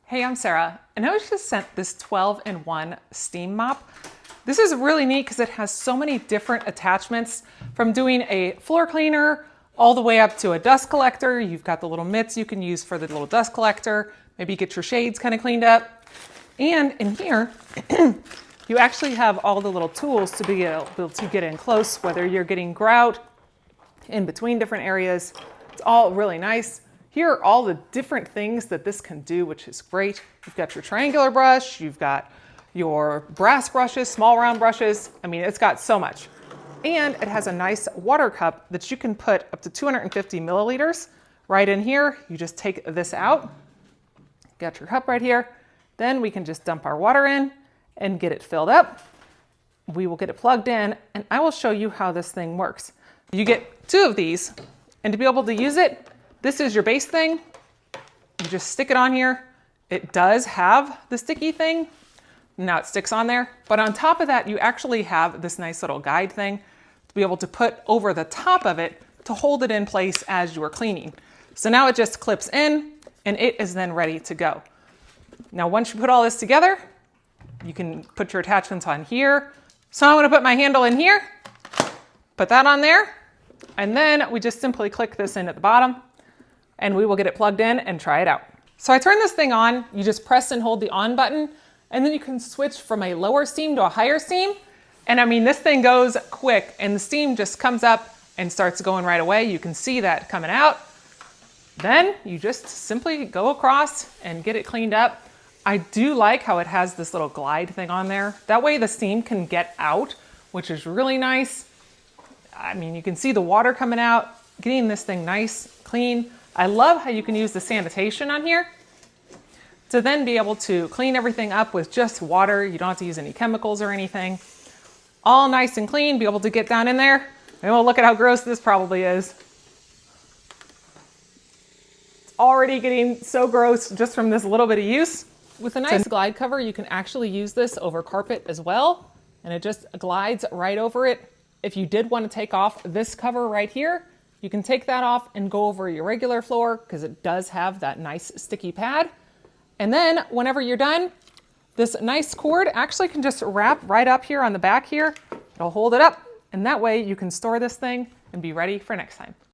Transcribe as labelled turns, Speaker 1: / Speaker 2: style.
Speaker 1: Hey, I'm Sarah, and I was just sent this 12-in-1 steam mop. This is really neat because it has so many different attachments, from doing a floor cleaner all the way up to a dust collector. You've got the little mitts you can use for the little dust collector, maybe get your shades kind of cleaned up. And in here, you actually have all the little tools to be able to get in close, whether you're getting grout in between different areas. It's all really nice. Here are all the different things that this can do, which is great. You've got your triangular brush, you've got your brass brushes, small round brushes. I mean, it's got so much. And it has a nice water cup that you can put up to 250 milliliters right in here. You just take this out, got your cup right here. Then we can just dump our water in and get it filled up. We will get it plugged in, and I will show you how this thing works. You get 2 of these, and to be able to use it, this is your base thing. You just stick it on here. It does have the sticky thing. Now it sticks on there. But on top of that, you actually have this nice little guide thing to be able to put over the top of it to hold it in place as you are cleaning. So now it just clips in, and it is then ready to go. Now, once you put all this together, you can put your attachments on here. So I'm going to put my handle in here, put that on there, and then we just simply click this in at the bottom, and we will get it plugged in and try it out. So I turn this thing on. You just press and hold the on button, and then you can switch from a lower steam to a higher steam. And I mean, this thing goes quick, and the steam just comes up and starts going right away. You can see that coming out. Then you just simply go across and get it cleaned up. I do like how it has this little glide thing on there. That way the steam can get out, which is really nice. I mean, you can see the water coming out, getting this thing nice, clean. I love how you can use the sanitation on here to then be able to clean everything up with just water. You don't have to use any chemicals or anything. All nice and clean, be able to get down in there. And we'll look at how gross this probably is. It's already getting so gross just from this little bit of use. With a nice glide cover, you can actually use this over carpet as well, and it just glides right over it. If you did want to take off this cover right here, you can take that off and go over your regular floor because it does have that nice sticky pad. And then whenever you're done, this nice cord actually can just wrap right up here on the back here. It'll hold it up, and that way you can store this thing and be ready for next time.